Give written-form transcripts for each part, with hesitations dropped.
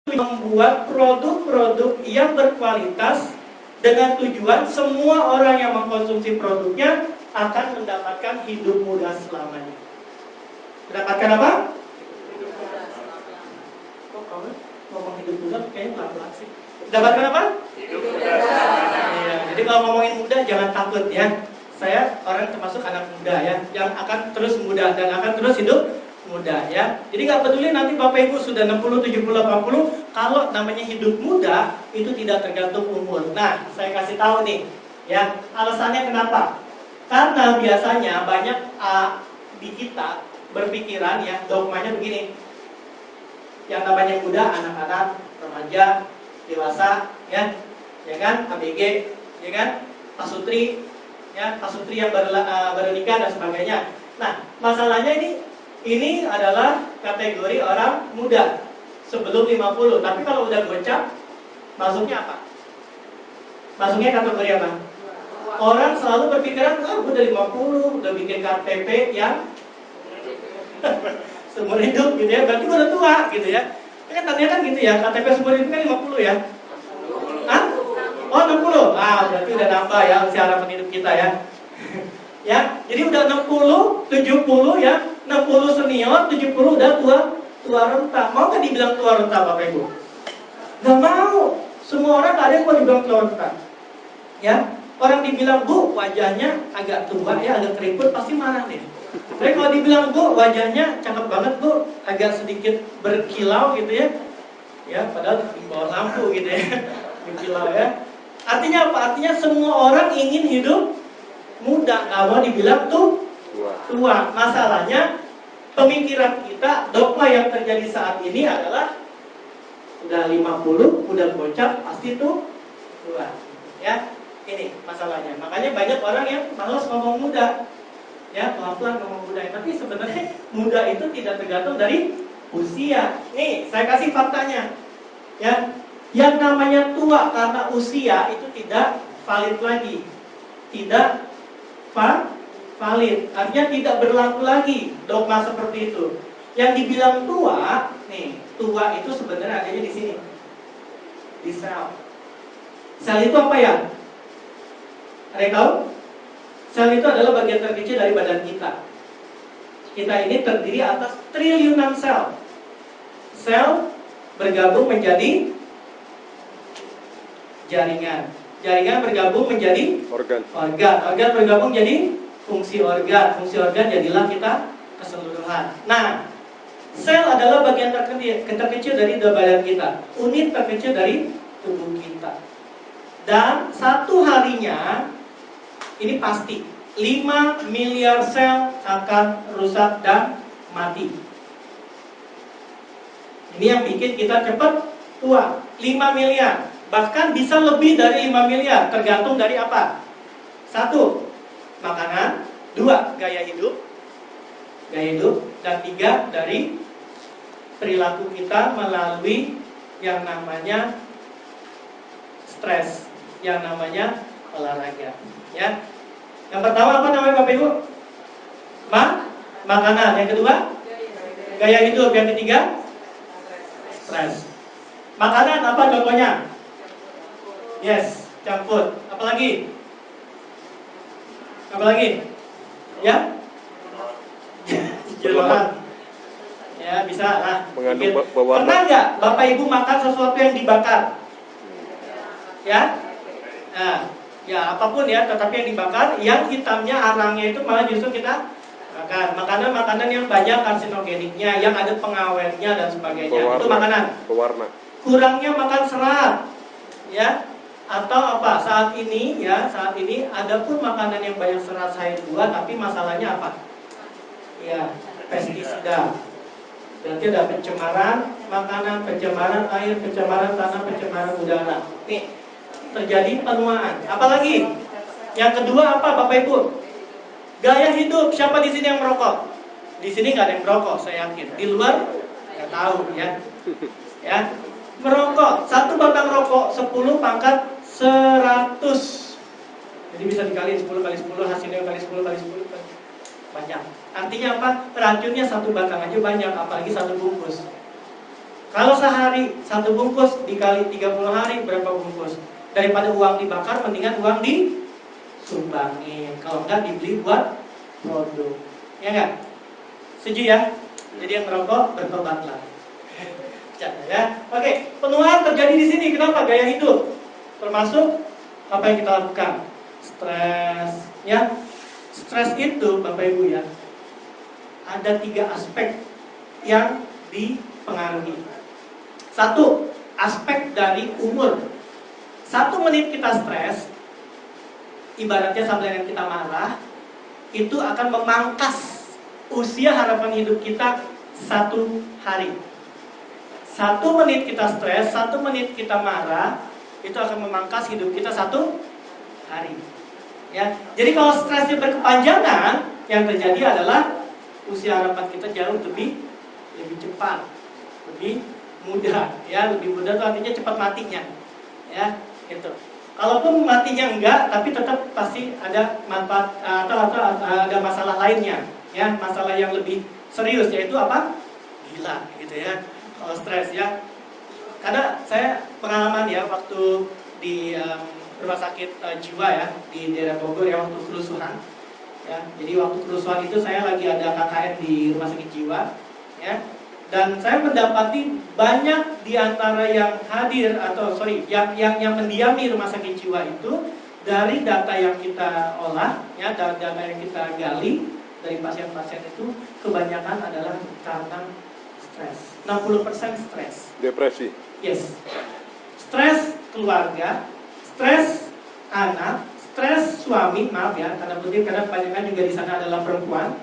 membuat produk-produk yang berkualitas dengan tujuan semua orang yang mengkonsumsi produknya akan mendapatkan hidup muda selamanya. Mendapatkan apa? Hidup muda selamanya. Kok kamu ngomong hidup muda kayaknya pelan-pelan sih. Mendapatkan apa? Hidup muda selamanya. Ya, jadi kalau ngomongin muda jangan takut ya. Saya orang termasuk anak muda ya, yang akan terus muda dan akan terus hidup muda ya. Jadi nggak peduli nanti Bapak Ibu sudah 60, 70, 80, kalau namanya hidup muda itu tidak tergantung umur. Nah, saya kasih tahu nih ya, alasannya kenapa? Karena biasanya banyak di kita berpikiran ya, dogmanya begini. Yang namanya muda, anak-anak, remaja, dewasa ya kan, ABG, ya kan, pasutri ya, pasutri yang baru nikah dan sebagainya. Nah, masalahnya ini adalah kategori orang muda sebelum 50. Tapi kalau udah gocap, masuknya apa? Masuknya kategori apa? Orang selalu berpikiran, udah 50, udah bikin KTP yang seumur hidup gitu ya, berarti udah tua gitu ya. Kan tadinya kan gitu ya, KTP seumur hidup kan 50 ya. Hah? Oh 60? Berarti udah nambah ya usia harapan hidup kita ya. Ya, jadi udah 60, 70 ya, 60 senior, 70 udah tua renta. Mau nggak dibilang tua renta Bapak Ibu? Nggak mau. Semua orang nggak ada yang mau dibilang tua renta. Ya, orang dibilang Bu wajahnya agak tua ya, agak keriput, pasti marah deh. Tapi kalau dibilang Bu wajahnya cakep banget Bu, agak sedikit berkilau gitu ya, ya padahal di bawah lampu gitu ya, berkilau ya. Artinya apa? Artinya semua orang ingin hidup muda, nggak mau dibilang tua. Masalahnya pemikiran kita, dogma yang terjadi saat ini adalah udah 50, udah bocap, pasti tua. Ya, ini masalahnya. Makanya banyak orang yang malas ngomong muda. Ya, pelan-pelan ngomong muda. Tapi sebenarnya muda itu tidak tergantung dari usia. Nih, saya kasih faktanya. Ya, yang namanya tua karena usia itu tidak valid lagi. Tidak valid, artinya tidak berlaku lagi dogma seperti itu. Yang dibilang tua, nih, tua itu sebenarnya adanya di sini, di sel. Sel itu apa ya? Ada yang tahu? Sel itu adalah bagian terkecil dari badan kita. Kita ini terdiri atas triliunan sel. Sel bergabung menjadi jaringan. Jaringan bergabung menjadi organ bergabung jadi fungsi organ jadilah kita keseluruhan. Nah, sel adalah bagian terkecil dari badan kita, unit terkecil dari tubuh kita. Dan satu harinya ini pasti 5 miliar sel akan rusak dan mati. Ini yang bikin kita cepat tua, 5 miliar. Bahkan bisa lebih dari 5 miliar, tergantung dari apa? 1, makanan. 2, gaya hidup. Dan 3, dari perilaku kita melalui yang namanya stres, yang namanya olahraga. Ya. Yang pertama apa namanya Bapak Ibu? Makanan. Yang kedua? Gaya hidup. Yang ketiga? Stres. Makanan apa contohnya? Yes, junk food. Apalagi? Ya? Jeroan. Ya, bisa lah. Mengandung pewarna. Pernah nggak Bapak Ibu makan sesuatu yang dibakar? Ya? Nah, ya apapun ya, tetapi yang dibakar, yang hitamnya, arangnya itu malah justru kita makan. Makanan-makanan yang banyak karsinogeniknya, yang ada pengawetnya dan sebagainya. Itu makanan. Pewarna. Kurangnya makan serat. Ya? Atau apa? Saat ini ada pun makanan yang banyak serat sayur buah, tapi masalahnya apa? Ya, pestisida. Berarti ada pencemaran makanan, pencemaran air, pencemaran tanah, pencemaran udara. Nih, terjadi penuaan. Apalagi? Yang kedua apa Bapak Ibu? Gaya hidup. Siapa di sini yang merokok? Di sini nggak ada yang merokok, saya yakin. Di luar nggak tahu ya. Ya, merokok. 1 batang rokok 10 pangkat 100. Jadi bisa dikali 10 kali 10, hasilnya kali 10 kali 10 banyak. Artinya apa? Racunnya 1 batang aja banyak, apalagi 1 bungkus. Kalau sehari 1 bungkus dikali 30 hari berapa bungkus? Daripada uang dibakar, mendingan uang disumbangin. Kalau enggak dibeli buat produk. Ya enggak? Setuju ya? Jadi yang merokok bertobatlah. Ya. Oke, penuaan terjadi di sini. Kenapa? Gaya hidup. Termasuk apa yang kita lakukan? Stres, ya. Stres itu, Bapak Ibu ya, ada 3 aspek yang dipengaruhi. 1, aspek dari umur. 1 menit kita stres, ibaratnya sama dengan kita marah, itu akan memangkas usia harapan hidup kita 1 hari. 1 menit kita stres, 1 menit kita marah, itu akan memangkas hidup kita 1 hari. Ya, jadi kalau stresnya berkepanjangan, yang terjadi adalah usia harapan kita jauh lebih cepat, lebih mudah. Ya, lebih mudah itu artinya cepat matinya. Ya, gitu. Kalaupun matinya enggak, tapi tetap pasti ada manfaat atau ada masalah lainnya. Ya, masalah yang lebih serius, yaitu apa? Gila, gitu ya. Kalau stres ya. Karena saya pengalaman ya waktu di rumah sakit jiwa ya di daerah Bogor ya, waktu kerusuhan ya. Jadi waktu kerusuhan itu saya lagi ada KKN di rumah sakit jiwa ya, dan saya mendapati banyak di antara yang hadir atau yang mendiami rumah sakit jiwa itu, dari data yang kita olah ya, data yang kita gali dari pasien-pasien itu kebanyakan adalah karena stres. 60% stres. Depresi. Yes. Stres keluarga, stres anak, stres suami, maaf ya, karena kebanyakan juga di sana adalah perempuan.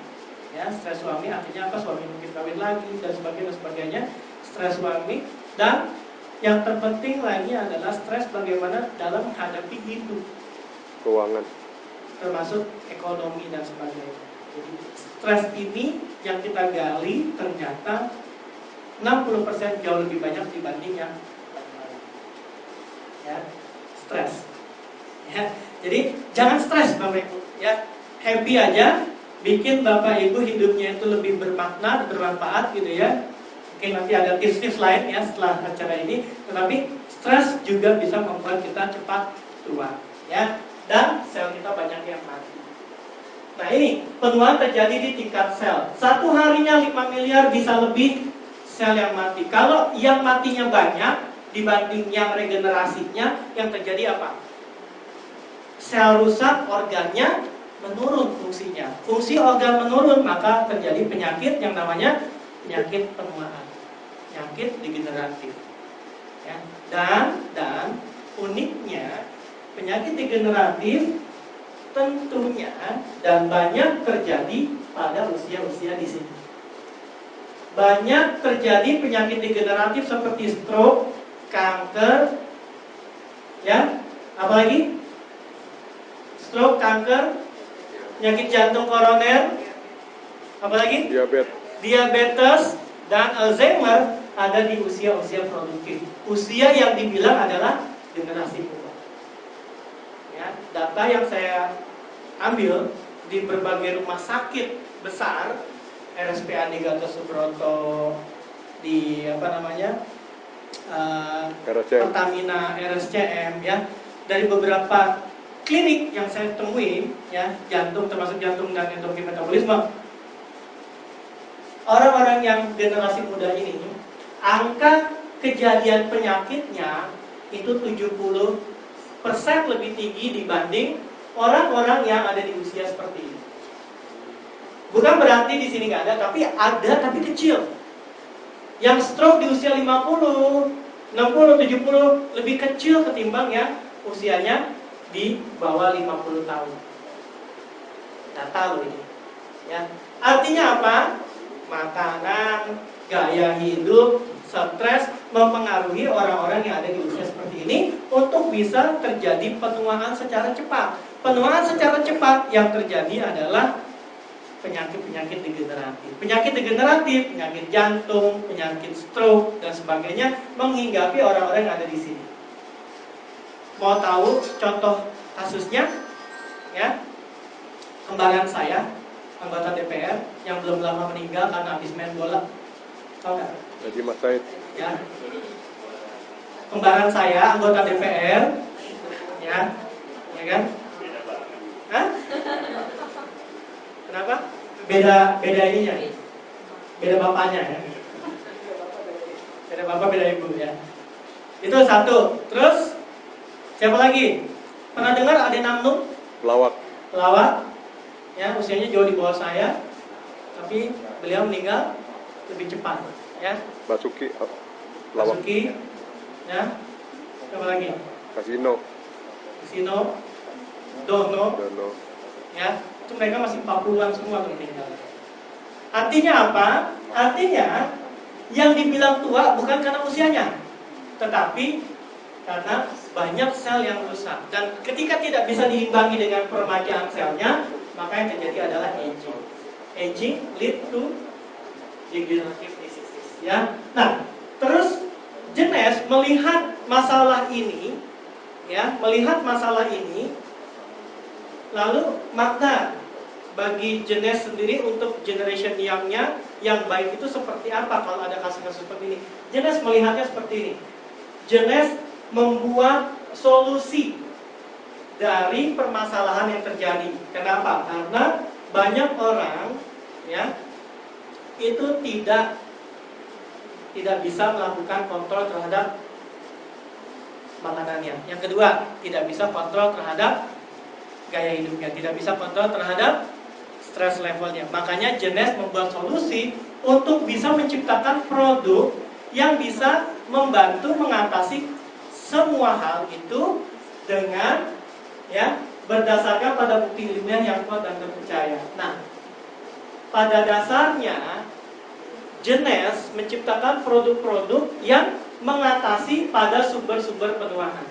Ya, stres suami artinya apa? Suami mungkin kawin lagi dan sebagainya. Stres suami, dan yang terpenting lagi adalah stres bagaimana dalam menghadapi hidup, Keuangan, termasuk ekonomi dan sebagainya. Jadi stres ini yang kita gali ternyata 60% jauh lebih banyak dibanding yang lain. Ya, stres. Ya, jadi jangan stres Bapak Ibu. Ya, happy aja, bikin Bapak Ibu hidupnya itu lebih bermakna, bermanfaat gitu ya. Mungkin nanti ada tips-tips lain ya setelah acara ini. Tetapi stres juga bisa membuat kita cepat tua. Ya, dan sel kita banyak yang mati. Nah ini penuaan terjadi di tingkat sel. 1 harinya 5 miliar bisa lebih sel yang mati. Kalau yang matinya banyak dibanding yang regenerasinya, yang terjadi apa? Sel rusak, organnya menurun fungsinya. Fungsi organ menurun, maka terjadi penyakit yang namanya penyakit penuaan, penyakit degeneratif. Ya. Dan uniknya penyakit degeneratif tentunya dan banyak terjadi pada usia-usia di sini. Banyak terjadi penyakit degeneratif seperti stroke, kanker, ya, apalagi stroke, kanker, penyakit jantung koroner, apalagi diabetes dan Alzheimer ada di usia-usia produktif. Usia yang dibilang adalah generasi muda. Ya, data yang saya ambil di berbagai rumah sakit besar, RSPAD Gatot Subroto, di Pertamina, RSCM ya, dari beberapa klinik yang saya temui ya, jantung termasuk jantung dan endokrin metabolisme. Orang-orang yang generasi muda ini, angka kejadian penyakitnya itu 70% lebih tinggi dibanding orang-orang yang ada di usia seperti ini. Bukan berarti di sini nggak ada, tapi kecil. Yang stroke di usia 50, 60, 70 lebih kecil ketimbang yang usianya di bawah 50 tahun. Data loh ini. Ya. Artinya apa? Makanan, gaya hidup, stres mempengaruhi orang-orang yang ada di usia seperti ini untuk bisa terjadi penuaan secara cepat. Penuaan secara cepat yang terjadi adalah penyakit-penyakit degeneratif. Penyakit degeneratif, penyakit jantung, penyakit stroke dan sebagainya menghinggapi orang-orang yang ada di sini. Mau tahu contoh kasusnya? Ya, kembaran saya, anggota DPR yang belum lama meninggal karena habis main bola. Tahu nggak? Haji Mas Said. ya. Kembaran saya anggota DPR, ya kan? Hah? Kenapa? Beda ininya, beda bapaknya ya. Beda bapak, beda ibu ya. Itu satu. Terus siapa lagi? Pernah dengar Ade Namnung? Pelawak. Ya, usianya jauh di bawah saya, tapi beliau meninggal lebih cepat. Ya. Basuki, ya. Siapa lagi? Kasino, Dono. Ya, itu mereka masih 40-an semua tuh meninggal. Artinya apa? Artinya yang dibilang tua bukan karena usianya, tetapi karena banyak sel yang rusak. Dan ketika tidak bisa diimbangi dengan peremajaan selnya, maka yang terjadi adalah aging. Aging lead to degenerative diseases. Ya. Nah, terus Jeunesse melihat masalah ini, ya, lalu makna bagi Jeunesse sendiri untuk generation young-nya yang baik itu seperti apa kalau ada kasus-kasus seperti ini. Jeunesse melihatnya seperti ini. Jeunesse membuat solusi dari permasalahan yang terjadi. Kenapa? Karena banyak orang, ya, itu tidak bisa melakukan kontrol terhadap makanannya. Yang kedua, tidak bisa kontrol terhadap gaya hidupnya, tidak bisa kontrol terhadap stress levelnya. Makanya Jeunesse membuat solusi untuk bisa menciptakan produk yang bisa membantu mengatasi semua hal itu dengan, ya, berdasarkan pada bukti ilmiah yang kuat dan terpercaya. Nah, pada dasarnya Jeunesse menciptakan produk-produk yang mengatasi pada sumber-sumber penuaan.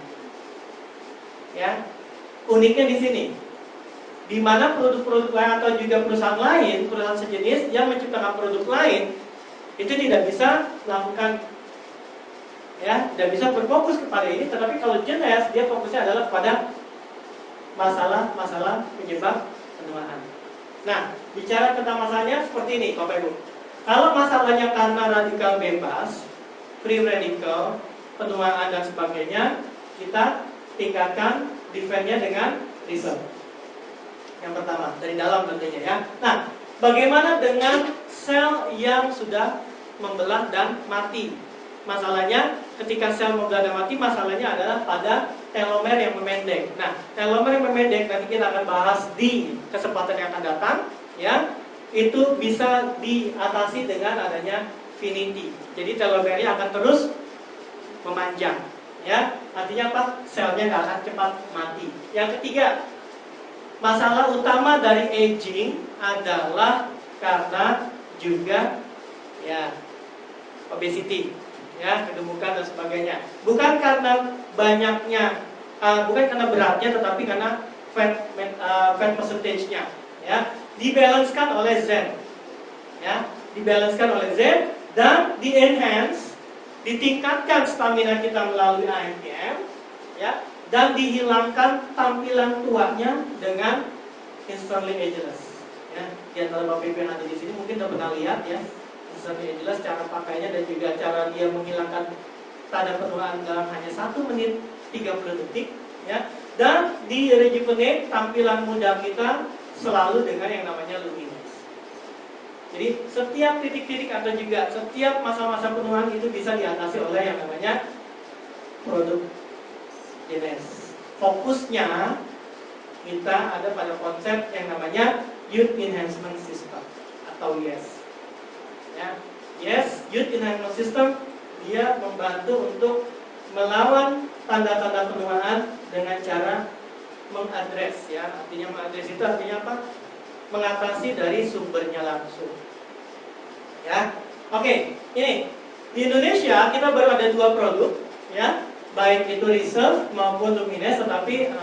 Ya, uniknya di sini, di mana produk-produk lain atau juga perusahaan lain, perusahaan sejenis yang menciptakan produk lain itu tidak bisa melakukan, ya, tidak bisa berfokus kepada ini. Tetapi kalau Jeunesse, dia fokusnya adalah pada masalah-masalah penyebab penuaan. Nah, bicara tentang masalahnya seperti ini, Bapak Ibu. Kalau masalahnya karena radikal bebas, free radical, penuaan dan sebagainya, kita tingkatkan defense-nya dengan research. Yang pertama, dari dalam tentunya, ya. Nah, bagaimana dengan sel yang sudah membelah dan mati? Masalahnya ketika sel membelah dan mati, masalahnya adalah pada telomer yang memendek. Nah, telomer yang memendek nanti kita akan bahas di kesempatan yang akan datang, ya. Itu bisa diatasi dengan adanya finity. Jadi telomernya akan terus memanjang, ya. Artinya apa? Selnya nggak akan cepat mati. Yang ketiga, masalah utama dari aging adalah karena juga, ya, obesity, ya, kegemukan dan sebagainya. Bukan karena banyaknya, bukan karena beratnya, tetapi karena fat percentage-nya, ya, dibalancekan oleh Z, ya, dibalancekan oleh Z dan di-enhance, ditingkatkan stamina kita melalui AMPM, ya, dan dihilangkan tampilan tuanya dengan instantly ageless. Ya, di antara Bapak Ibu yang ada di sini mungkin sudah pernah lihat, ya, instantly ageless, cara pakainya dan juga cara dia menghilangkan tanda penuaan dalam hanya 1 menit 30 detik, ya, dan di rejuvenate tampilan muda kita selalu dengan yang namanya luminous. Jadi setiap titik-titik atau juga setiap masa-masa penuaan itu bisa diatasi oleh yang namanya produk Jeunesse. Fokusnya kita ada pada konsep yang namanya Youth Enhancement System atau YES. Ya, YES, Youth Enhancement System, dia membantu untuk melawan tanda-tanda penuaan dengan cara mengadres, ya. Artinya mengadres itu artinya apa? Mengatasi dari sumbernya langsung. Ya. Oke, ini di Indonesia kita baru ada 2 produk, ya. Baik itu Reserve maupun Lumines, tetapi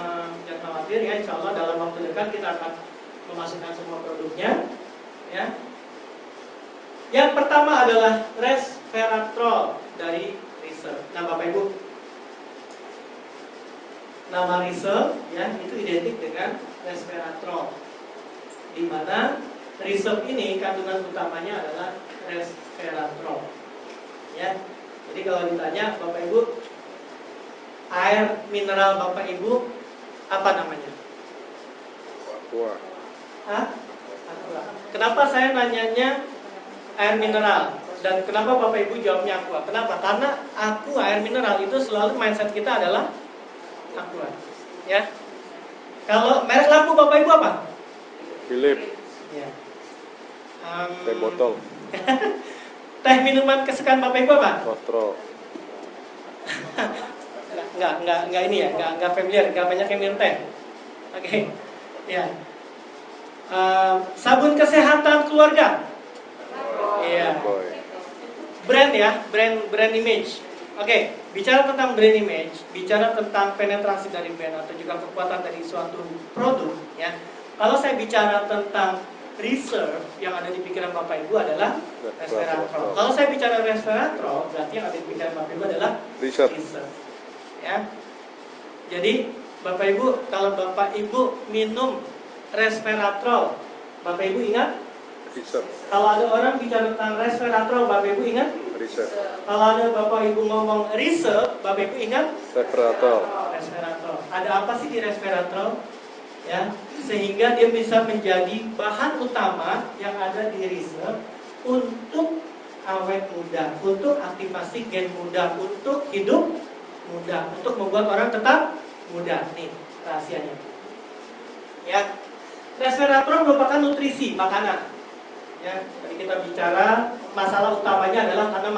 jangan khawatir, ya, insya Allah dalam waktu dekat kita akan memasukkan semua produknya, ya. Yang pertama adalah Resveratrol dari Reserve. Nah, Bapak Ibu, nama Reserve, ya, itu identik dengan Resveratrol, di mana Reserve ini kandungan utamanya adalah Resveratrol, ya. Jadi kalau ditanya Bapak Ibu, air mineral Bapak Ibu apa namanya? Aqua. Hah? Aqua. Kenapa saya nanyanya air mineral? Dan kenapa Bapak Ibu jawabnya aqua? Kenapa? Karena aqua, air mineral itu selalu mindset kita adalah aqua. Ya. Kalau merek lampu Bapak Ibu apa? Philip. Ya. Teh botol. Teh minuman kesukaan Bapak Ibu apa? Kontrol. Enggak ini ya, enggak familiar, enggak banyak yang minum teh. Oke. Ya. Sabun kesehatan keluarga. Iya. Brand ya, brand image. Oke, bicara tentang brand image, bicara tentang penetrasi dari brand atau juga kekuatan dari suatu produk, ya. Kalau saya bicara tentang reserve, yang ada di pikiran Bapak Ibu adalah resveratrol. Kalau saya bicara resveratrol, berarti yang ada di pikiran Bapak Ibu adalah reserve. Ya. Jadi Bapak Ibu, kalau Bapak Ibu minum resveratrol, Bapak Ibu ingat? Reserve. Kalau ada orang bicara tentang resveratrol, Bapak Ibu ingat? Reserve. Kalau ada Bapak Ibu ngomong reserve, Bapak Ibu ingat? Resveratrol. Resveratrol. Ada apa sih di resveratrol? Ya, sehingga dia bisa menjadi bahan utama yang ada di reserve untuk awet muda, untuk aktivasi gen muda, untuk hidup muda, untuk membuat orang tetap muda. Nih rahasianya. Ya, resveratrol merupakan nutrisi makanan. Ya, tadi kita bicara masalah utamanya adalah karena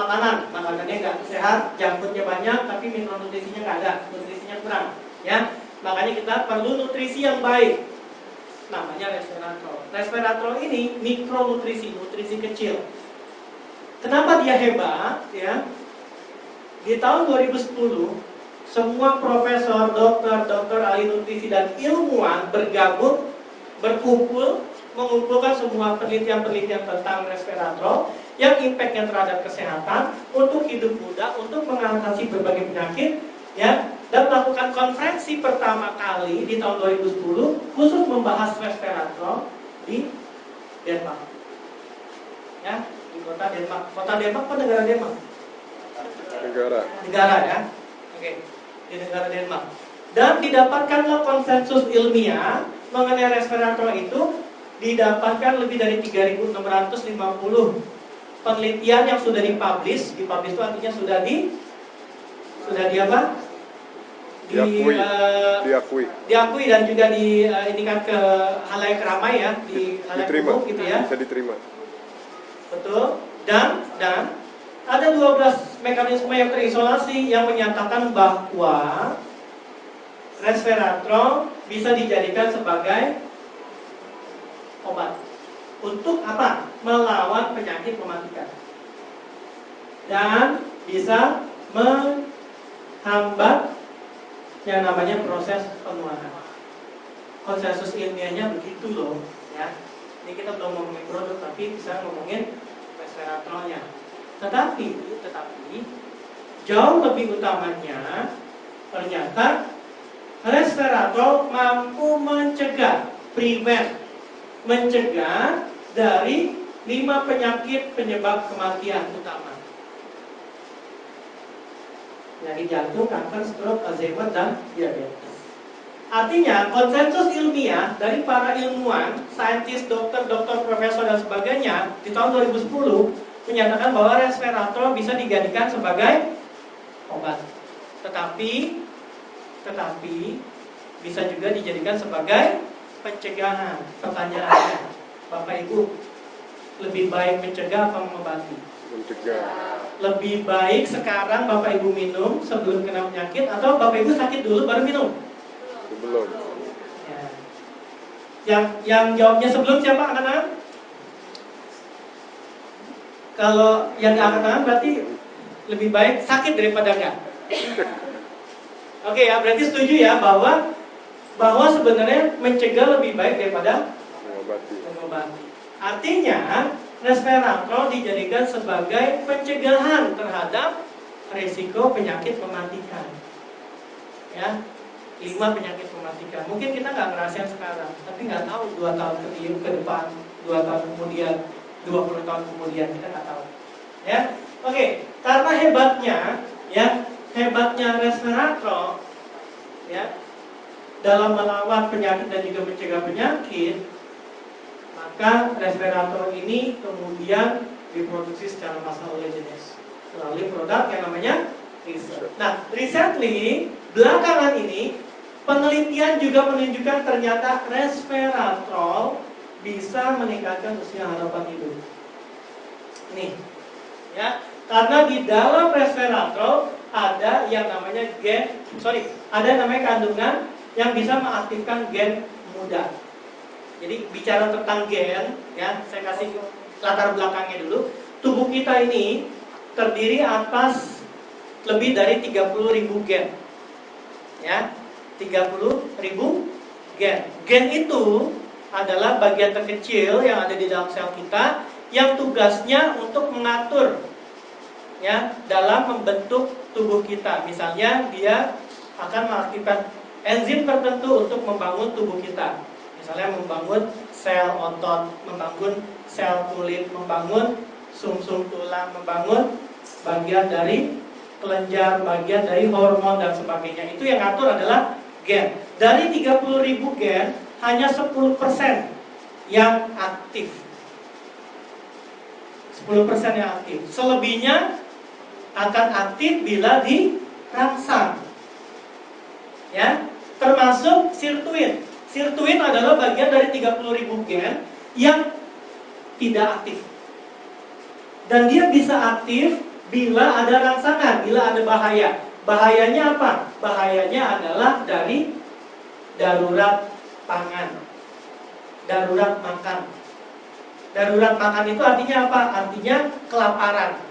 makanannya nggak sehat, junk foodnya banyak, tapi mineral nutrisinya nggak ada, nutrisinya kurang. Ya, makanya kita perlu nutrisi yang baik. Namanya resveratrol. Resveratrol ini mikronutrisi, nutrisi kecil. Kenapa dia hebat? Ya, di tahun 2010 semua profesor, dokter ahli nutrisi dan ilmuwan bergabung, berkumpul, mengumpulkan semua penelitian-penelitian tentang resveratrol yang impactnya terhadap kesehatan, untuk hidup muda, untuk mengatasi berbagai penyakit, ya, dan melakukan konferensi pertama kali di tahun 2010 khusus membahas resveratrol di Denmark. Ya, di kota Denmark. Kota Denmark apa negara Denmark? Negara ya. Oke, di negara Denmark. Dan didapatkanlah konsensus ilmiah mengenai resveratrol itu, didapatkan lebih dari 3.650 penelitian yang sudah dipublish. Dipublish itu artinya sudah di apa? Diakui dan juga diinikan ke halayak ramai ya, di halayak umum gitu ya. Bisa diterima. Betul. Dan ada 12 mekanisme yang terisolasi yang menyatakan bahwa resveratrol bisa dijadikan sebagai obat. Untuk apa? Melawan penyakit mematikan. Dan bisa menghambat yang namanya proses penuaan. Konsensus ilmiahnya begitu loh, ya. Ini kita belum ngomongin produk, tapi bisa ngomongin resveratrolnya. Tetapi jauh lebih utamanya, ternyata resveratrol mampu mencegah dari 5 penyakit penyebab kematian utama. Penyakit jantung, kanker, stroke, Alzheimer, dan diabetes. Artinya konsensus ilmiah dari para ilmuwan, saintis, dokter, profesor dan sebagainya di tahun 2010 menyatakan bahwa resveratrol bisa dijadikan sebagai obat. Tetapi bisa juga dijadikan sebagai pencegahan. Pertanyaannya, Bapak Ibu, lebih baik mencegah apa mengobati? Mencegah. Lebih baik sekarang Bapak Ibu minum sebelum kena penyakit, atau Bapak Ibu sakit dulu baru minum? Sebelum. Ya. Yang jawabnya sebelum siapa, anak-anak? Kalau yang diangkat tangan berarti lebih baik sakit daripada enggak. Oke ya, berarti setuju ya bahwa sebenarnya mencegah lebih baik daripada mengobati. Artinya resveratrol dijadikan sebagai pencegahan terhadap risiko penyakit mematikan. Ya, 5 penyakit mematikan. Mungkin kita nggak ngerasain sekarang, tapi nggak tahu 2 tahun ke depan, 2 tahun kemudian, 20 tahun kemudian, kita nggak tahu. Ya, Oke, karena hebatnya resveratrol, ya, dalam melawan penyakit dan juga mencegah penyakit, maka resveratrol ini kemudian diproduksi secara massal oleh Genesis melalui produk yang namanya riset. Nah, recently belakangan ini penelitian juga menunjukkan ternyata resveratrol bisa meningkatkan usia harapan hidup. Nih, ya, karena di dalam resveratrol ada yang namanya kandungan yang bisa mengaktifkan gen muda. Jadi bicara tentang gen, ya, saya kasih latar belakangnya dulu. Tubuh kita ini terdiri atas lebih dari 30.000 gen. Ya, 30.000 gen. Gen itu adalah bagian terkecil yang ada di dalam sel kita yang tugasnya untuk mengatur, ya, dalam membentuk tubuh kita. Misalnya dia akan mengaktifkan enzim tertentu untuk membangun tubuh kita. Misalnya membangun sel otot, membangun sel kulit, membangun sumsum tulang, membangun bagian dari kelenjar, bagian dari hormon dan sebagainya. Itu yang ngatur adalah gen. Dari 30.000 gen, hanya 10% yang aktif. 10% yang aktif. Selebihnya akan aktif bila dirangsang. Ya, termasuk sirtuin. Sirtuin adalah bagian dari 30.000 gen yang tidak aktif. Dan dia bisa aktif bila ada rangsangan, bila ada bahaya. Bahayanya apa? Bahayanya adalah dari darurat pangan, darurat makan. Darurat makan itu artinya apa? Artinya kelaparan.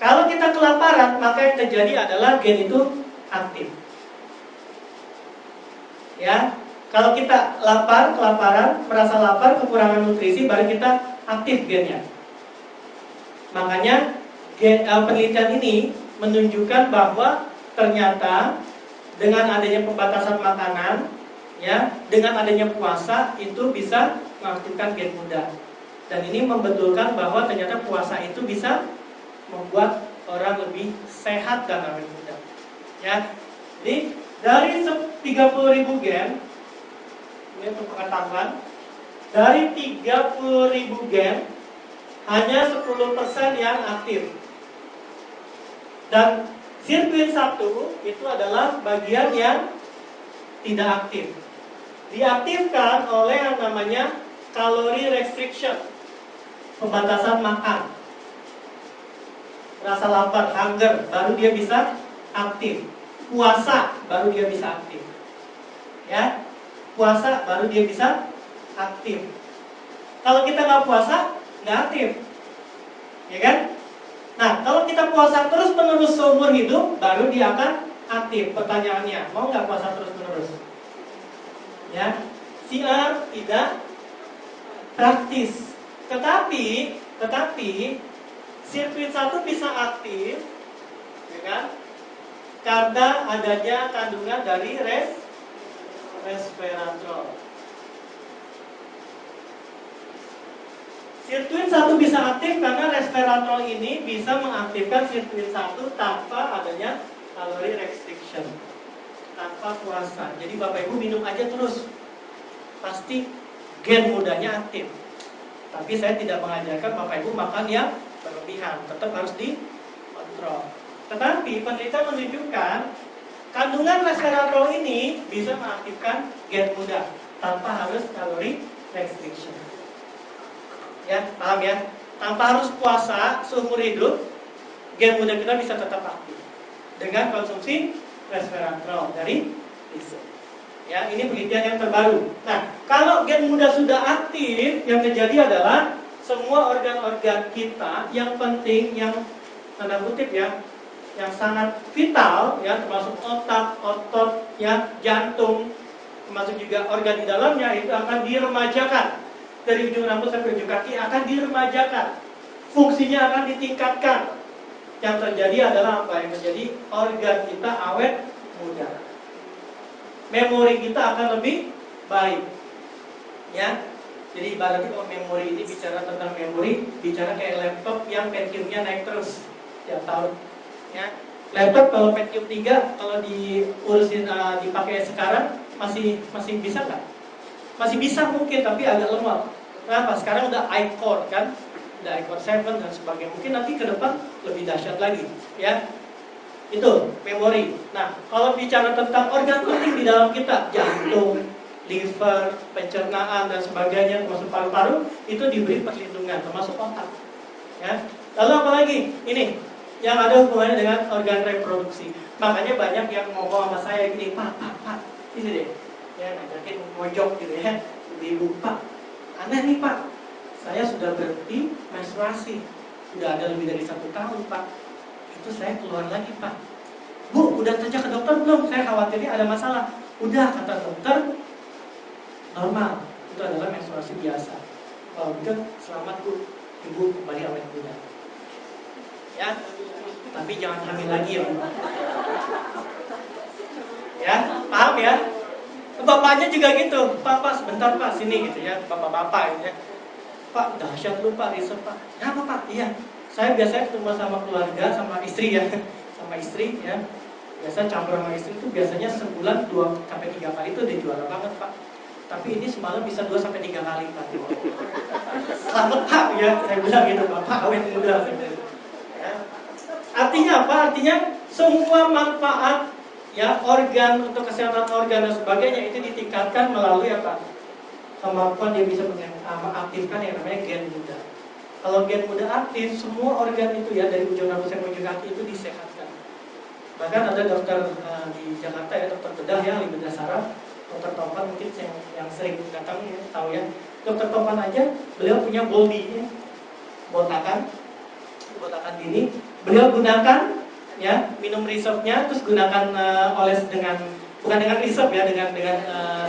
Kalau kita kelaparan, maka yang terjadi adalah gen itu aktif. Ya, kalau kita kelaparan, merasa lapar, kekurangan nutrisi, baru kita aktif gennya. Makanya penelitian ini menunjukkan bahwa ternyata dengan adanya pembatasan makanan, ya, dengan adanya puasa itu bisa mengaktifkan gen muda. Dan ini membetulkan bahwa ternyata puasa itu bisa membuat orang lebih sehat dan awet muda. Ya, jadi dari 30.000 gen, ini untuk pengetahuan, dari 30.000 gen hanya 10% yang aktif. Dan sirkuit 1 itu adalah bagian yang tidak aktif. Diaktifkan oleh yang namanya calorie restriction, pembatasan makan. Rasa lapar, hunger, baru dia bisa aktif. Puasa, baru dia bisa aktif. Ya, puasa, baru dia bisa aktif. Kalau kita nggak puasa, nggak aktif. Ya kan? Nah, kalau kita puasa terus-menerus seumur hidup, baru dia akan aktif. Pertanyaannya, mau nggak puasa terus-menerus? Ya, siar tidak praktis. Tetapi sirkuit 1 bisa aktif, ya kan? Karena adanya kandungan dari resveratrol. Sirkuit 1 bisa aktif karena resveratrol ini bisa mengaktifkan sirkuit 1 tanpa adanya calorie restriction, tanpa puasa. Jadi Bapak Ibu minum aja terus, pasti gen mudanya aktif. Tapi saya tidak mengajarkan Bapak Ibu makan yang berlebihan, tetap harus dikontrol. Tetapi penelitian menunjukkan kandungan resveratrol ini bisa mengaktifkan gen muda tanpa harus calorie restriction. Ya, paham ya? Tanpa harus puasa seumur hidup, gen muda kita bisa tetap aktif dengan konsumsi resveratrol dari riset. Ya, ini penelitian yang terbaru. Nah, kalau gen muda sudah aktif, yang terjadi adalah semua organ-organ kita yang penting, yang tanda kutip ya, yang sangat vital, ya, termasuk otak, otot, ya, jantung, termasuk juga organ di dalamnya itu akan diremajakan. Dari ujung rambut sampai ujung kaki akan diremajakan. Fungsinya akan ditingkatkan. Yang terjadi adalah apa? Yang terjadi organ kita awet muda. Memori kita akan lebih baik. Ya. Jadi ibaratnya kalau memori ini bicara tentang memori, bicara kayak laptop yang Pentium-nya naik terus. setiap tahun. Ya. Laptop kalau Pentium 3 kalau diurusin dipakai sekarang masih bisa nggak? Masih bisa mungkin, tapi agak lemot. Kenapa? Sekarang udah i-core kan, udah i-core 7 dan sebagainya. Mungkin nanti ke depan lebih dahsyat lagi, ya. Itu memori. Nah, kalau bicara tentang organ penting di dalam kita, jantung, liver, pencernaan dan sebagainya, termasuk paru-paru, itu diberi perlindungan, termasuk otak. Ya. Lalu apa lagi? Ini yang ada hubungannya dengan organ reproduksi. Makanya banyak yang ngomong sama saya gini, Pak, ini deh, ya ngajakin mojok gitu ya, ibu, Pak, aneh nih Pak, saya sudah berhenti menstruasi, sudah ada lebih dari 1 tahun Pak, itu saya keluar lagi Pak. Bu, udah tanya ke dokter belum? Saya khawatirnya ada masalah. Udah, kata dokter, normal, itu adalah menstruasi biasa. Kalau begitu, selamat Bu, ibu kembali awet muda. Ya, tapi jangan hamil lagi ya Bu. Ya, paham ya? Bapaknya juga gitu, Pak, sebentar Pak, sini gitu ya, bapak-bapak gitu ya. Pak, dahsyat lu Pak, riset Pak. Ya apa Pak? Iya, saya biasanya ketemu sama keluarga, sama istri ya, sama istri ya. Biasa campur sama istri itu biasanya sebulan 2-3 kali itu udah juara banget Pak. Tapi ini semalam bisa 2-3 kali Pak. Selamat Pak ya, saya bilang gitu, Bapak awet muda. Ya. Artinya apa? Artinya semua manfaat ya organ untuk kesehatan organ dan sebagainya itu ditingkatkan melalui apa? Kemampuan dia bisa mengaktifkan yang namanya gen muda. Kalau gen muda aktif, semua organ itu ya dari ujung rambut sampai ujung kaki itu disehatkan. Bahkan ada dokter di Jakarta ya, dokter bedah ya, ahli bedah saraf, dokter Topan mungkin yang sering datang ya, tahu ya. Dokter Topan aja, beliau punya body ya, botakan gini, beliau gunakan ya minum reserve-nya, terus gunakan oles dengan bukan dengan reserve ya, dengan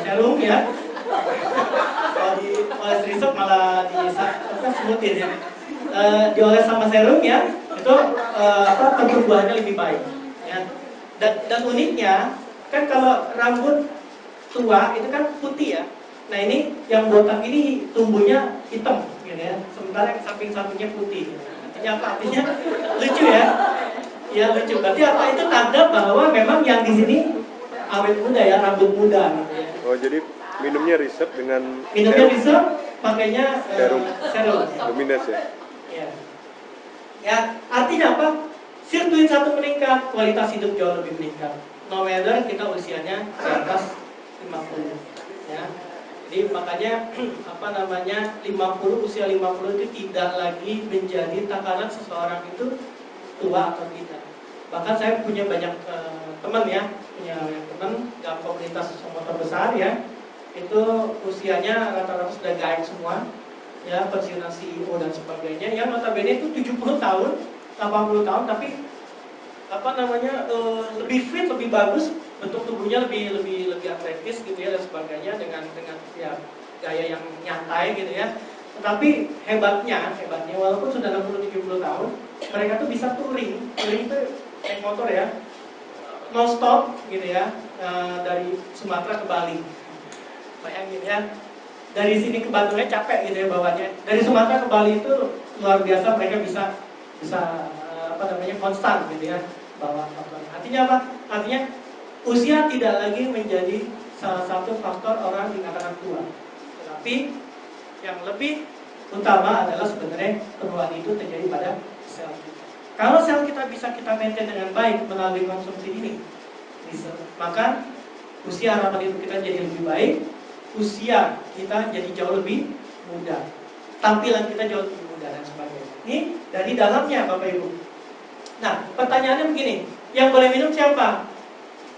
serum ya. Kalau di oles reserve malah semutin ya. Dioles sama serum ya, itu pertumbuhannya lebih baik. Ya. Dan uniknya kan kalau rambut tua itu kan putih ya. Nah ini yang botak ini tumbuhnya hitam, gitu ya. Sementara yang samping-sampingnya putih. Artinya apa? Artinya lucu ya. Ya lucu. Berarti apa? Itu tanda bahwa memang yang di sini awet muda ya, rambut muda. Gitu ya. Oh jadi minumnya reserve dengan reserve, pakainya serum. Luminous ya. Ya, artinya apa? Sirtuin satu meningkat, kualitas hidup jauh lebih meningkat. No matter kita usianya di atas 50. Ya. Jadi makanya usia 50 itu tidak lagi menjadi takaran seseorang itu tua atau tidak. Bahkan saya punya banyak teman ya, punya teman dalam komunitas motor besar ya. Itu usianya rata-rata sudah gaib semua. Ya, pensiunan CEO dan sebagainya. Yang notabene itu 70 tahun, 80 tahun tapi lebih fit, lebih bagus, bentuk tubuhnya lebih atletis gitu ya dan sebagainya dengan ya gaya yang nyantai gitu ya. Tetapi hebatnya walaupun sudah 60-70 tahun, mereka tuh bisa touring itu naik motor ya, non stop gitu ya, dari Sumatera ke Bali. Bayangin ya, dari sini ke Bandungnya capek gitu ya bawanya. Dari Sumatera ke Bali itu luar biasa, mereka bisa konstan gitu ya bawa motornya. Artinya apa? Artinya usia tidak lagi menjadi salah satu faktor orang dikatakan tua. Tetapi yang lebih utama adalah sebenarnya penuaan itu terjadi pada sel kita. Kalau sel kita bisa kita maintain dengan baik melalui konsumsi ini, maka usia harapan hidup kita jadi lebih baik, usia kita jadi jauh lebih muda, tampilan kita jauh lebih muda dan sebagainya. Ini dari dalamnya Bapak Ibu. Nah, pertanyaannya begini, yang boleh minum siapa?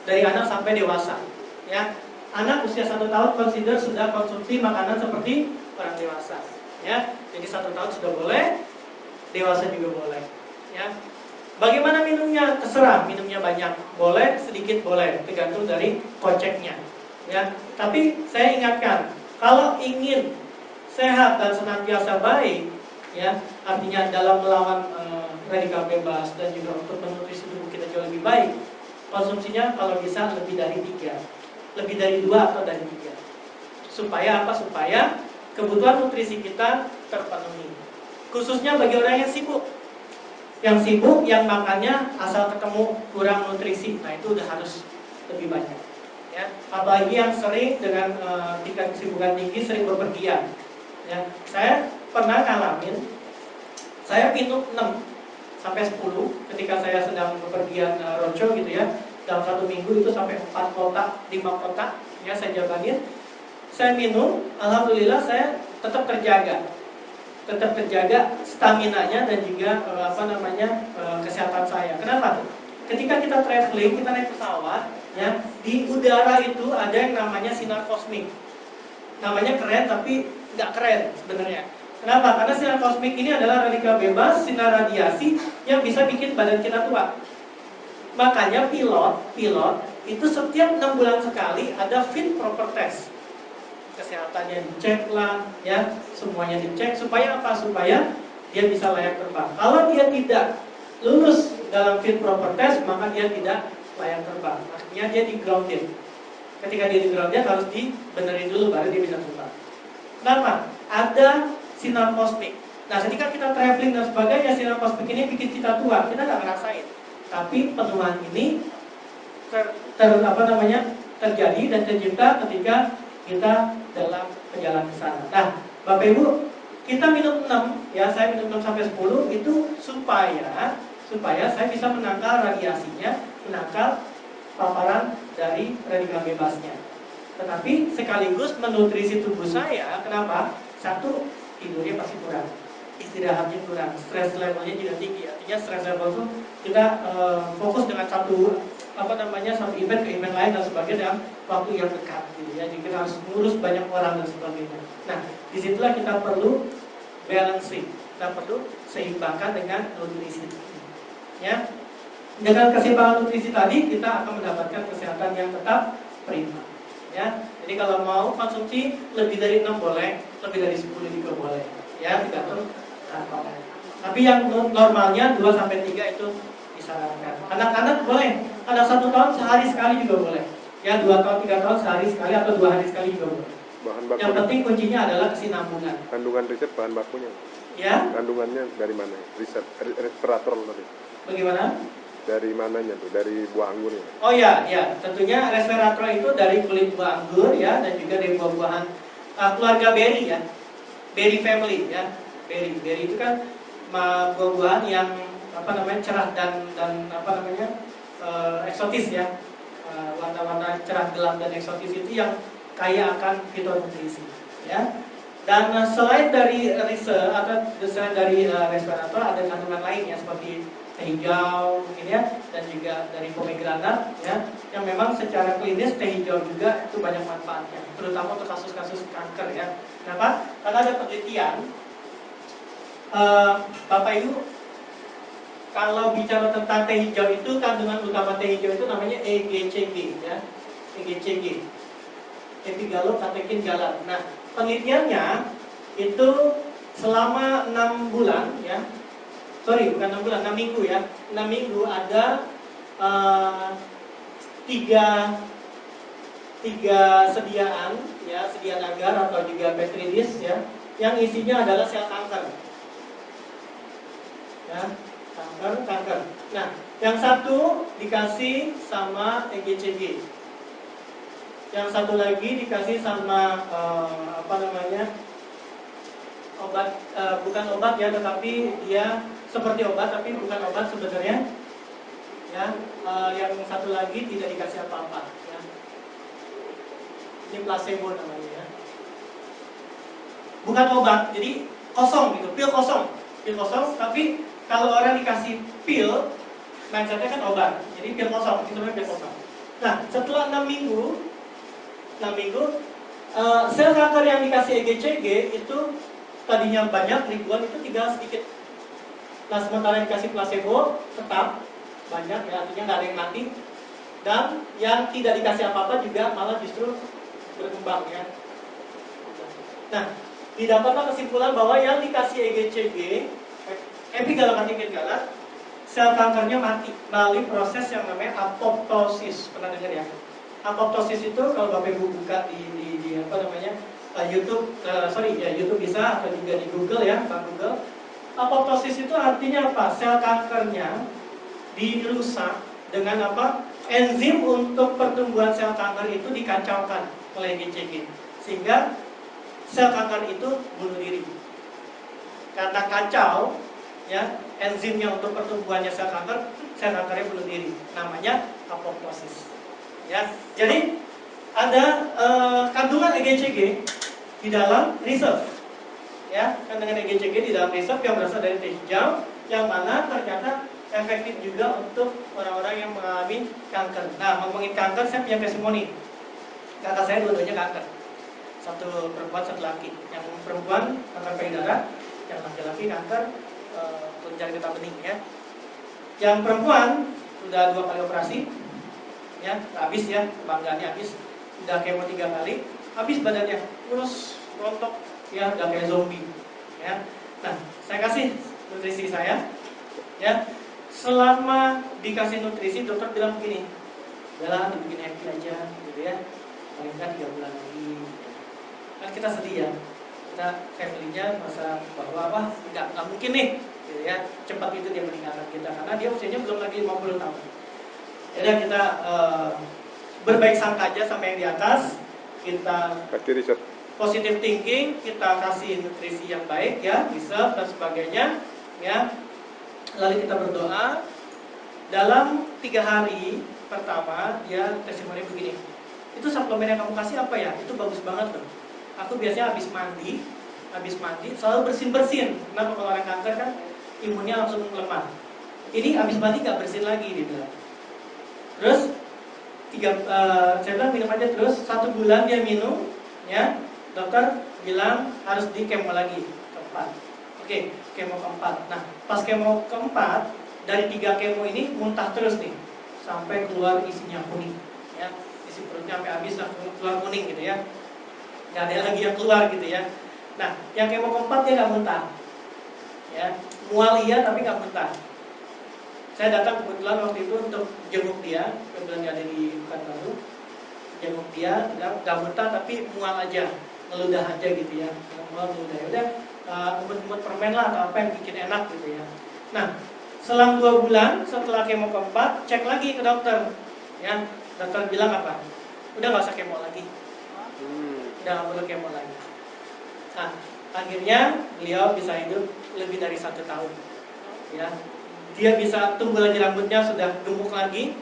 Dari anak sampai dewasa. Ya, anak usia 1 tahun consider sudah konsumsi makanan seperti orang dewasa. Ya, jadi 1 tahun sudah boleh, dewasa juga boleh. Ya, bagaimana minumnya? Terserah, minumnya banyak boleh, sedikit boleh, tergantung dari koceknya. Ya, tapi saya ingatkan, kalau ingin sehat dan senantiasa baik, ya, artinya dalam melawan radikal bebas dan juga untuk menutrisi tubuh kita jauh lebih baik, konsumsinya kalau bisa lebih dari 3, lebih dari 2 atau dari 3. Supaya apa? Supaya kebutuhan nutrisi kita terpenuhi. Khususnya bagi orang yang sibuk. Yang sibuk, yang makannya asal ketemu kurang nutrisi, nah itu udah harus lebih banyak. Ya, apalagi yang sering dengan tingkat kesibukan tinggi, sering bepergian. Ya, saya pernah ngalamin, saya minum 6 sampai 10 ketika saya sedang bepergian roadshow gitu ya. Dalam 1 minggu itu sampai 4 kota, 5 kota, ya saya jabanin. Saya minum, alhamdulillah saya tetap terjaga stamina-nya dan juga kesehatan saya. Kenapa? Ketika kita traveling, kita naik pesawat, ya di udara itu ada yang namanya sinar kosmik. Namanya keren tapi nggak keren sebenarnya. Kenapa? Karena sinar kosmik ini adalah radikal bebas, sinar radiasi yang bisa bikin badan kita tua. Makanya pilot itu setiap 6 bulan sekali ada fit proper test. Kesehatannya dicek lah, ya semuanya dicek supaya apa? Supaya dia bisa layak terbang. Kalau dia tidak lulus dalam fit proper test, maka dia tidak layak terbang. Artinya dia di grounded. Ketika dia di grounded harus dibenerin dulu baru dia bisa terbang. Kenapa? Ada sinar kosmik. Nah, ketika kita traveling dan sebagainya, sinar kosmik ini bikin kita tua. Kita nggak ngerasain. Tapi penuaan ini terjadi dan tercipta ketika kita dalam perjalanan ke sana. Nah, Bapak Ibu, kita minum 6, ya saya minum 6 sampai 10 itu supaya saya bisa menangkal radiasinya, menangkal paparan dari radikal bebasnya. Tetapi sekaligus menutrisi tubuh saya. Kenapa? Satu, tidurnya pasti kurang, istirahatnya kurang, stress levelnya juga tinggi. Artinya stress level itu kita fokus dengan satu event ke event lain dan sebagainya dalam waktu yang dekat gitu ya. Jadi kita harus ngurus banyak orang dan sebagainya. Nah, disitulah kita perlu balancing, kita perlu seimbangkan dengan nutrisi. Ya, dengan keseimbangan nutrisi tadi kita akan mendapatkan kesehatan yang tetap prima. Ya, jadi kalau mau konsumsi lebih dari 6 boleh, lebih dari 10 juga boleh. Ya, tergantung. Tapi yang normalnya 2 sampai 3 itu disarankan. Anak-anak boleh, anak 1 tahun sehari sekali juga boleh. Ya 2 tahun, 3 tahun sehari sekali atau 2 hari sekali juga boleh. Bahan baku yang penting kuncinya adalah kesinambungan. Kandungan riset bahan bakunya. Ya. Kandungannya dari mana? Riset resveratrol tadi. Bagaimana? Dari mananya tuh? Dari buah anggurnya? Oh ya, tentunya resveratrol itu dari kulit buah anggur ya, dan juga dari buah-buahan keluarga berry ya, berry family ya. Berry itu kan buah-buahan yang cerah dan eksotis ya, warna-warna cerah gelap dan eksotis itu yang kaya akan fitonutrisi ya. Dan selain dari riset atau selain dari resveratrol ada kandungan lain ya, seperti teh hijau mungkin ya, dan juga dari pomegranat ya, yang memang secara klinis teh hijau juga itu banyak manfaatnya, terutama untuk kasus-kasus kanker ya. Kenapa? Karena ada penelitian, Bapak Ibu, kalau bicara tentang teh hijau itu kandungan utama teh hijau itu namanya EGCG ya, EGCG, epigallocatechin galat. Nah, penelitiannya itu selama 6 bulan ya. Sorry, bukan 6 bulan, 6 minggu ya. 6 minggu ada 3 sediaan ya, sediaan agar atau juga petri dish ya, yang isinya adalah sel kanker. Ya, kanker. Nah, yang satu dikasih sama EGCG. Yang satu lagi dikasih sama obat, bukan obat ya, tetapi dia seperti obat tapi bukan obat sebenarnya ya. Yang satu lagi tidak dikasih apa-apa ya. Ini placebo namanya ya, bukan obat, jadi kosong gitu, pil kosong, tapi kalau orang dikasih pil mindsetnya kan obat, jadi pil kosong, itu namanya pil kosong. Nah, setelah 6 minggu sel kanker yang dikasih EGCG itu tadinya banyak, ribuan, itu tinggal sedikit. Nah, sementara yang dikasih placebo tetap banyak ya, artinya nggak ada yang mati. Dan yang tidak dikasih apa-apa juga malah justru berkembang ya. Nah, didapatlah kesimpulan bahwa yang dikasih EGCG, epigallocatechin galat, sel kankernya mati melalui proses yang namanya apoptosis. Pernah dengar ya? Apoptosis itu kalau Bapak Ibu buka di YouTube, YouTube bisa atau juga di Google ya, Pak Google. Apoptosis itu artinya apa? Sel kankernya dirusak dengan apa? Enzim untuk pertumbuhan sel kanker itu dikacaukan oleh GCG, sehingga sel kanker itu bunuh diri. Karena kacau, ya, enzimnya untuk pertumbuhannya sel kankernya bunuh diri. Namanya apoptosis. Ya, jadi ada kandungan EGCG di dalam research. Ya, kandungan EGCG di dalam research yang berasal dari teh hijau, yang mana ternyata efektif juga untuk orang-orang yang mengalami kanker. Nah, ngomongin kanker, saya punya testimoni. Kakak saya dua-duanya kanker. Satu perempuan, satu laki. Yang perempuan kanker payudara, yang laki-laki kanker kelenjar getah bening, ya. Yang perempuan sudah 2 kali operasi, ya, habis ya, kebanggaannya habis. Udah kemo 3 kali, habis badannya, kurus, rontok, ya, udah kayak zombie, ya. Nah, saya kasih nutrisi saya, ya. Selama dikasih nutrisi, dokter bilang begini, udahlah, dibikin happy aja, gitu ya. Paling kan 3 bulan lagi. Kan kita sedih ya, kita family-nya merasa bahwa wah nggak mungkin nih, gitu ya, cepat itu dia meninggalkan kita karena dia usianya belum lagi 50 tahun. Jadi kita berbaik sangka aja sama yang di atas, kita Kasih riset. positive thinking, kita kasih nutrisi yang baik, ya, research dan sebagainya, ya. Lalu kita berdoa. Dalam 3 hari pertama dia testimoni begini, itu suplemen yang kamu kasih apa ya? Itu bagus banget loh. Aku biasanya habis mandi selalu bersin-bersin. Kenapa? Kalau orang kanker kan imunnya langsung lemah. Ini habis mandi nggak bersin lagi, dia bilang. Terus saya bilang minum aja terus. 1 bulan dia minum, ya. Dokter bilang harus di kemo lagi keempat. Oke, kemo keempat. Nah, pas kemo keempat, dari 3 kemo ini muntah terus nih sampai keluar isinya kuning, ya. Isi perutnya sampai habis keluar kuning gitu ya. Nggak ada lagi yang keluar gitu ya. Nah, yang kemo keempat dia nggak muntah, ya. Mual iya tapi nggak muntah. Saya datang kebetulan waktu itu untuk jenguk dia, kebetulan dia ada di Pekanbaru. Jenguk dia, nggak muntah tapi mual aja, ngeludah aja gitu ya. Mual ngeludah, ya udah, ngemut-ngemut permen lah atau apa yang bikin enak gitu ya. Nah, selang 2 bulan setelah kemo keempat, cek lagi ke dokter, ya. Dokter bilang apa? Udah nggak usah kemo lagi, udah nggak perlu kemo lagi. Nah, akhirnya beliau bisa hidup lebih dari 1 tahun, ya. Dia bisa tumbuh lagi rambutnya, sudah gemuk lagi,